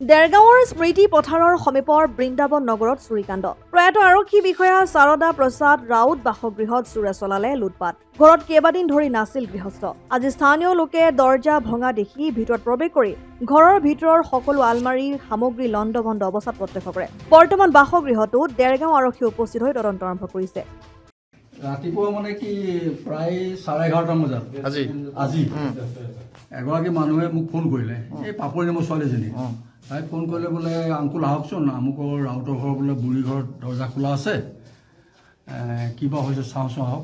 দেৰগাঁৱৰ স্মৃতি পথাৰৰ সমীপৰ বৃন্দাবন নগৰত চুৰিকাণ্ড প্ৰয়াত আৰক্ষী বিষয়া শাৰদা প্ৰসাদ ৰাউত বাসগৃহত চোৰে চলালে লুটপাট ঘৰত কেইবাদিন ধৰি নাছিল গৃহস্থ আজি স্থানীয় লোকে দৰ্জা ভঙা দেখি ভিতৰত প্ৰৱেশ কৰি ঘৰৰ ভিতৰৰ সকলো আলমাৰী সামগ্ৰী লণ্ডভণ্ড অৱস্থাত প্ৰত্যক্ষ কৰে বৰ্তমান বাসগৃহটো দেৰগাঁও আৰক্ষী উপস্থিত হৈ তদন্ত আৰম্ভ কৰিছে ৰাতিপুৱা মানে কি প্ৰায় 11:30 বজাত আজি এগৰাকী মানুহে মোক ফোন কৰিলে এই পাপৰি নামৰ ছোৱালীজনী তাই ফোন কৰিলে বোলে আংকুল আহকচোন আমুকৰ ৰাউতৰ ঘৰ বোলে বুঢ়ী ঘৰত দৰ্জা খোলা আছে কিবা হৈছে চাওঁচোন আহক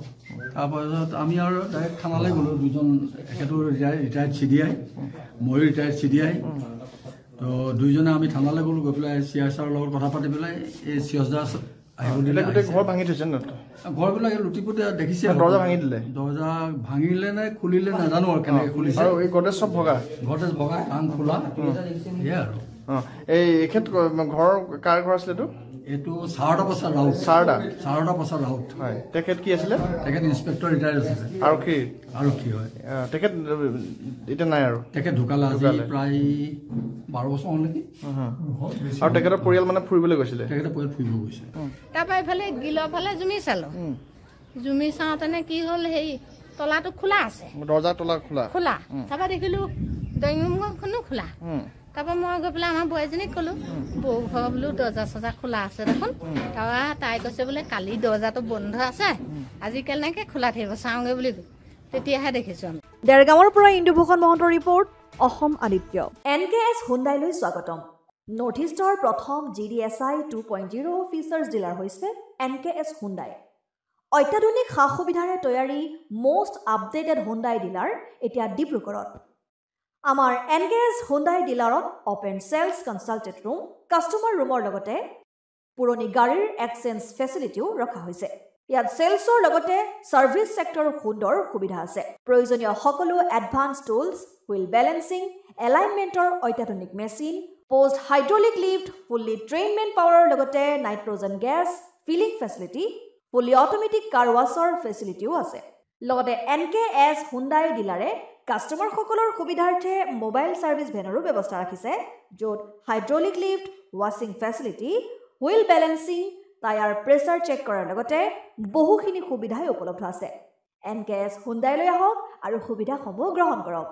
তাৰপাছত আমি আৰু ডাইৰেক্ট থানালৈ গ'লোঁ দুজন এখেতৰ ৰিটায়াৰ্ড CDI মই ৰিটায়াৰ্ড CDI তো দুইজনে আমি থানালৈ গ'লোঁ গৈ পেলাই CI ছাৰৰ লগত কথা পাতি পেলাই এই চিয়জ দাস ঘৰ ভাঙি থৈছে ঘৰবিলাকে লুটিপুটি দেখিছে দৰ্জা ভাঙি দিলে দৰ্জা ভাঙিলে নে খুলিলে নাজানো আৰু কেনেকৈ খুলিছে এই গডেজ চব ভগা কাণ খোলা সেয়াই আৰু এই এখেত ঘৰ কাৰ ঘৰ আছিলে এইটো শাৰদা প্ৰসাদ ৰাউত হয় তেখেত কি আছিলে তেখেত ইন্সপেক্টৰ ৰিটায়াৰ্ড আছিলে আৰক্ষী হয় তেখেত এতিয়া নাই আৰু তেখেত ঢুকালে আজি প্ৰায় 12 বছৰ হ'ল নেকি আৰু তেখেতৰ পৰিয়াল মানে ফুৰিবলৈ গৈছিলে তেখেতে পৰিয়াল ফুৰিব গৈছে তাৰপৰা এইফালে গিলৰ ফালে জুমি চালো জুমি চাওঁতেনে কি হ'ল সেই তলাটো খোলা আছে দৰ্জা তলা খোলা তাৰপৰা দেখিলো ড্ৰয়িং ৰুমখনো খোলা তাৰপৰা মই গৈ পেলাই আমাৰ বোৱাৰীজনীক ক'লো বৌ ঘৰ বোলো দৰ্জা চজা খোলা আছে দেখোন তাৰপৰা তাই কৈছে বোলে কালি দৰ্জাটো বন্ধ আছে আজি কেনেকৈ খোলা থাকিব চাওঁগৈ বুলি তেতিয়াহে দেখিছোঁ আমি দেৰগাঁৱৰ পৰা ইন্দুভূষণ মহন্তৰ ৰিপৰ্ট অসম আদিত্য NKS হুণ্ডাইলৈ স্বাগতম নৰ্থ ইষ্টৰ প্ৰথম GDSI 2.0 ফিচাৰ্ছ ডিলাৰ হৈছে NKS হুণ্ডাই অত্যাধুনিক সা সুবিধাৰে তৈয়াৰী most আপডেটেড হুণ্ডাই ডিলাৰ এতিয়া ডিব্ৰুগড়ত আমাৰ NKS হুণ্ডাই ডিলাৰত open sales consultant room customer ৰুমৰ লগতে পুৰণি গাড়ীৰ এক্সচেঞ্জ ফেচিলিটিও ৰখা হৈছে ইয়াত সেলছৰ লগতে সাৰ্ভিস সেক্টৰৰ সুন্দৰ সুবিধা আছে প্ৰয়োজনীয় সকলো এডভান্স টুলছ হুইল বেলেন্সিং এলাইনমেন্টৰ অত্যাধুনিক machine post hydraulic lift fully ট্ৰেইনমেন্ট পাৱাৰৰ লগতে nitrogen gas filling facility fully automatic car ৱাছৰ ফেচিলিটিও আছে লগতে NKS হুণ্ডাই ডিলাৰে কাস্টমাৰ সকলৰ সুবিধাৰ্থে মোবাইল সাৰ্ভিস ভেনৰো ব্যৱস্থা ৰাখিছে য'ত হাইড্ৰলিক লিফ্ট ৱাছিং facility wheel balancing tyre pressure check কৰাৰ লগতে বহুখিনি সুবিধাই উপলব্ধ আছে NKS হুণ্ডাইলৈ আহক আৰু সুবিধাসমূহ গ্ৰহণ কৰক